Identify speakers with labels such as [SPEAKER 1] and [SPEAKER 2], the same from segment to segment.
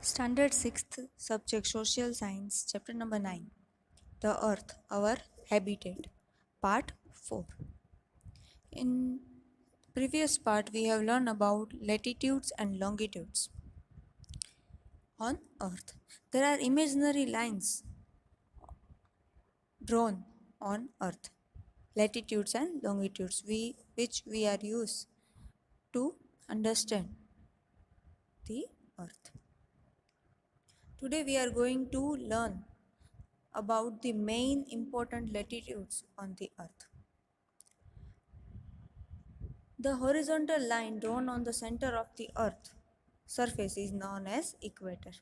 [SPEAKER 1] Standard 6th Subject Social Science, Chapter number 9, The Earth, Our Habitat, Part 4. In previous part, we have learned about latitudes and longitudes on Earth. There are imaginary lines drawn on Earth, latitudes and longitudes, which we are used to understand the Earth. Today, we are going to learn about the main important latitudes on the Earth. The horizontal line drawn on the center of the Earth surface is known as equator.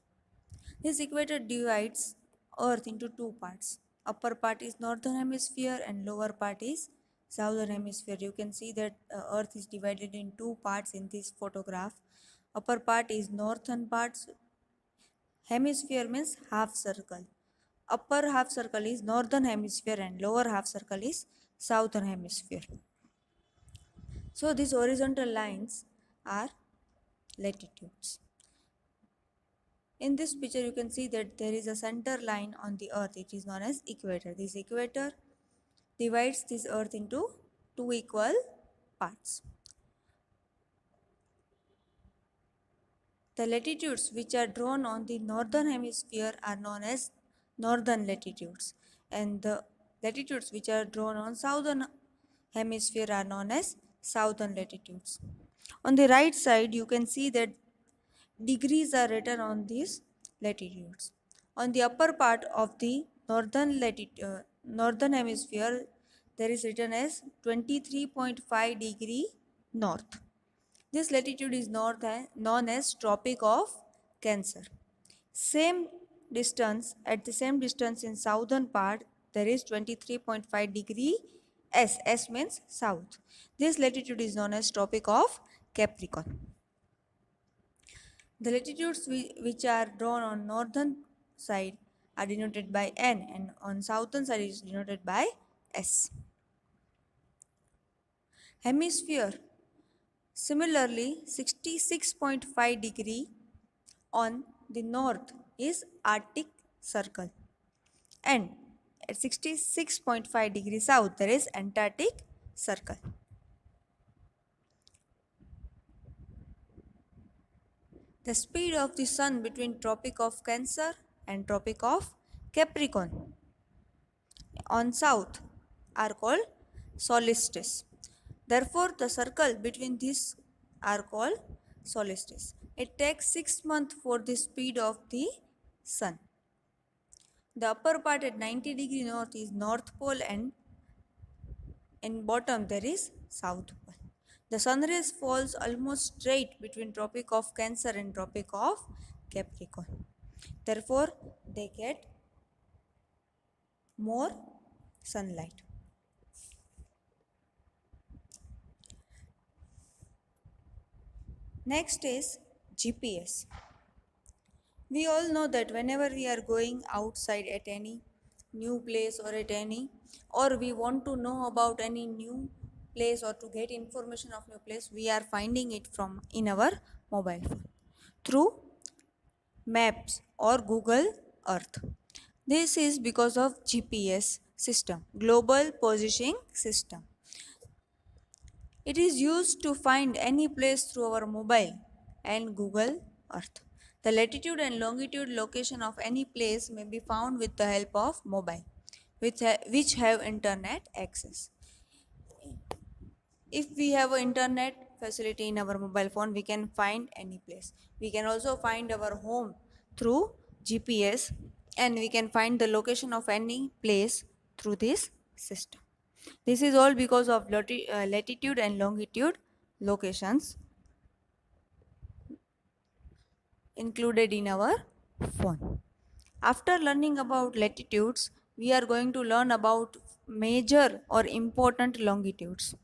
[SPEAKER 1] This equator divides Earth into two parts. Upper part is northern hemisphere and lower part is southern hemisphere. You can see that Earth is divided in two parts in this photograph. Upper part is northern parts. Hemisphere means half circle. Upper half circle is northern hemisphere and lower half circle is southern hemisphere. So these horizontal lines are latitudes. In this picture you can see that there is a center line on the earth. It is known as equator. This equator divides this earth into two equal parts. The latitudes which are drawn on the northern hemisphere are known as northern latitudes, and the latitudes which are drawn on southern hemisphere are known as southern latitudes. On the right side you can see that degrees are written on these latitudes. On the upper part of the northern hemisphere, there is written as 23.5 degree north. This latitude is known as Tropic of Cancer. Same distance, at the same distance in southern part, there is 23.5 degree S. S means south. This latitude is known as Tropic of Capricorn. The latitudes which are drawn on northern side are denoted by N and on southern side is denoted by S. Hemisphere. Similarly, 66.5 degree on the north is Arctic Circle and at 66.5 degree south there is Antarctic Circle. The speed of the sun between Tropic of Cancer and Tropic of Capricorn on south are called solstice. Therefore, the circle between these are called solstice. It takes 6 months for the speed of the sun. The upper part at 90 degree north is North Pole and in bottom there is South Pole. The sun rays falls almost straight between Tropic of Cancer and Tropic of Capricorn. Therefore, they get more sunlight. Next is GPS. We all know that whenever we are going outside at any new place or we want to know about any new place or to get information of new place, we are finding it from in our mobile phone through maps or Google Earth. This is because of GPS system, Global Positioning System. It is used to find any place through our mobile and Google Earth. The latitude and longitude location of any place may be found with the help of mobile, which have internet access. If we have an internet facility in our mobile phone, we can find any place. We can also find our home through GPS and we can find the location of any place through this system. This is all because of latitude and longitude locations included in our phone. After learning about latitudes, we are going to learn about major or important longitudes.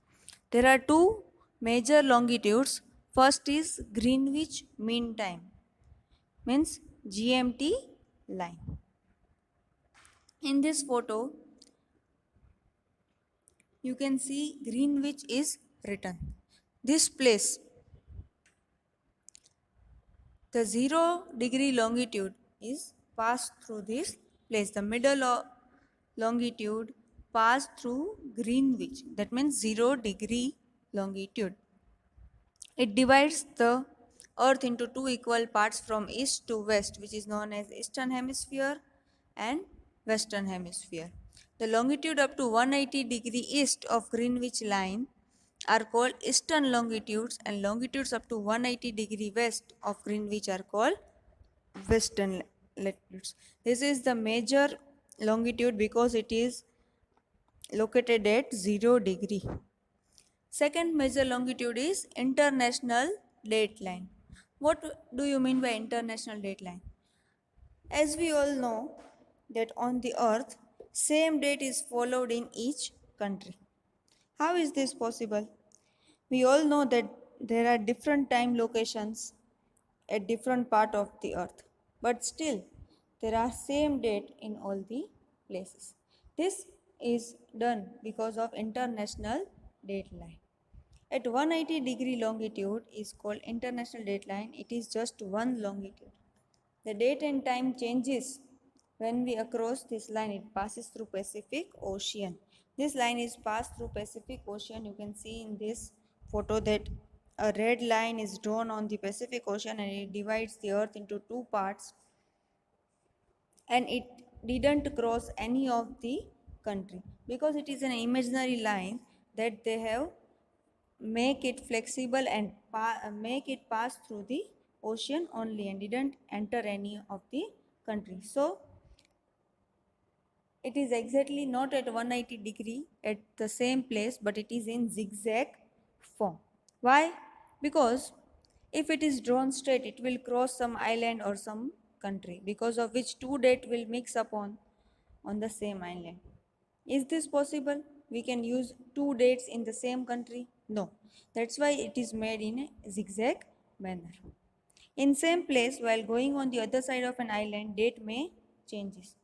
[SPEAKER 1] There are two major longitudes. First is Greenwich Mean Time, means GMT line. In this photo, you can see Greenwich is written. This place The 0 degree longitude is passed through this place. The middle longitude passed through Greenwich. That means 0 degree longitude. It divides the earth into two equal parts from east to west, which is known as eastern hemisphere and western hemisphere. The longitude up to 180 degree east of Greenwich line are called eastern longitudes, and longitudes up to 180 degree west of Greenwich are called western latitudes. This is the major longitude because it is located at 0 degree. Second major longitude is international dateline. What do you mean by international dateline? As we all know that on the earth, same date is followed in each country. How is this possible? We all know that there are different time locations at different part of the earth, but still there are same date in all the places. This is done because of international dateline. At 180 degree longitude is called international dateline. It is just one longitude. The date and time changes when we across this line. It passes through Pacific Ocean. This line is passed through Pacific Ocean. You can see in this photo that a red line is drawn on the Pacific Ocean and it divides the earth into two parts, and it didn't cross any of the country because it is an imaginary line that they have make it flexible and make it pass through the ocean only and didn't enter any of the country. So it is exactly not at 180 degree at the same place, but it is in zigzag form. Why? Because if it is drawn straight, it will cross some island or some country, because of which two date will mix on the same island. Is this possible? We can use two dates in the same country? No. That's why it is made in a zigzag manner. In same place, while going on the other side of an island, date may changes.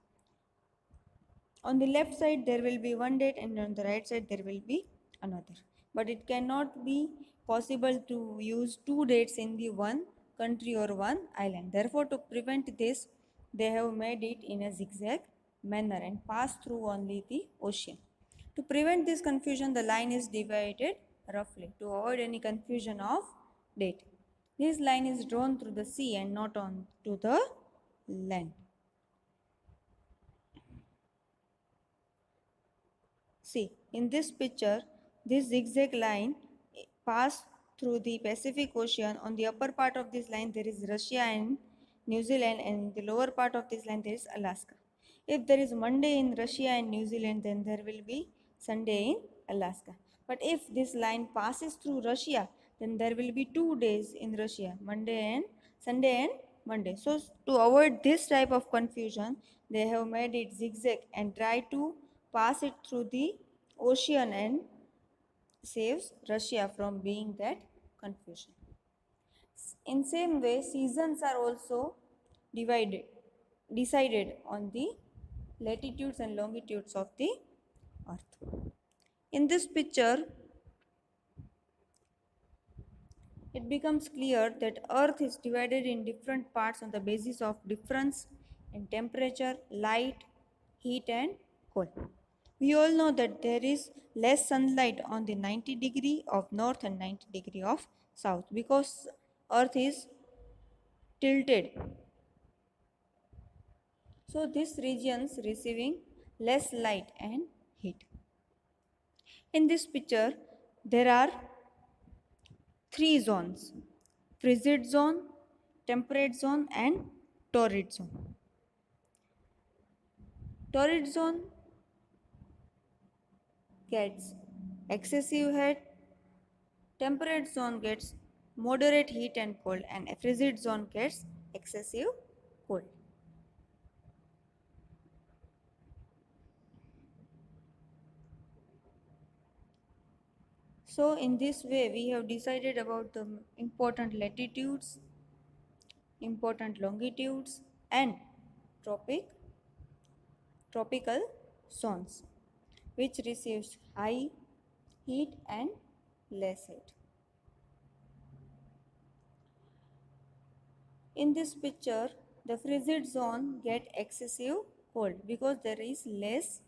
[SPEAKER 1] On the left side there will be one date and on the right side there will be another. But it cannot be possible to use two dates in the one country or one island. Therefore, to prevent this, they have made it in a zigzag manner and pass through only the ocean. To prevent this confusion, the line is divided roughly to avoid any confusion of date. This line is drawn through the sea and not on to the land. See, in this picture, this zigzag line pass through the Pacific Ocean. On the upper part of this line, there is Russia and New Zealand, and in the lower part of this line, there is Alaska. If there is Monday in Russia and New Zealand, then there will be Sunday in Alaska. But if this line passes through Russia, then there will be 2 days in Russia, Monday and Sunday and Monday. So, to avoid this type of confusion, they have made it zigzag and try to pass it through the ocean and saves Russia from being that confusion. In same way, seasons are also divided, decided on the latitudes and longitudes of the earth. In this picture, it becomes clear that earth is divided in different parts on the basis of difference in temperature, light, heat and cold. We all know that there is less sunlight on the 90 degree of north and 90 degree of south because earth is tilted. So these regions receiving less light and heat. In this picture, there are three zones: frigid zone, temperate zone and torrid zone. Torrid zone gets excessive heat, temperate zone gets moderate heat and cold, and a frigid zone gets excessive cold. So in this way we have decided about the important latitudes, important longitudes and tropical zones which receives high heat and less heat. In this picture, the frigid zone get excessive cold because there is less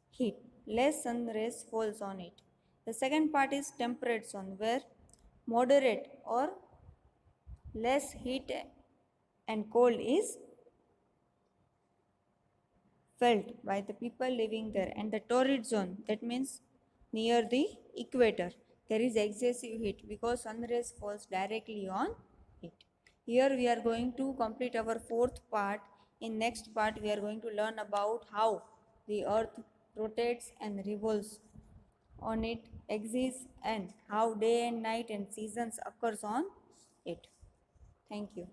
[SPEAKER 1] heat, less sun rays falls on it. The second part is temperate zone where moderate or less heat and cold is felt by the people living there. And the torrid zone, that means near the equator, there is excessive heat because sun rays falls directly on it. Here we are going to complete our fourth part. In next part we are going to learn about how the earth rotates and revolves on it, exists, and how day and night and seasons occurs on it. Thank you.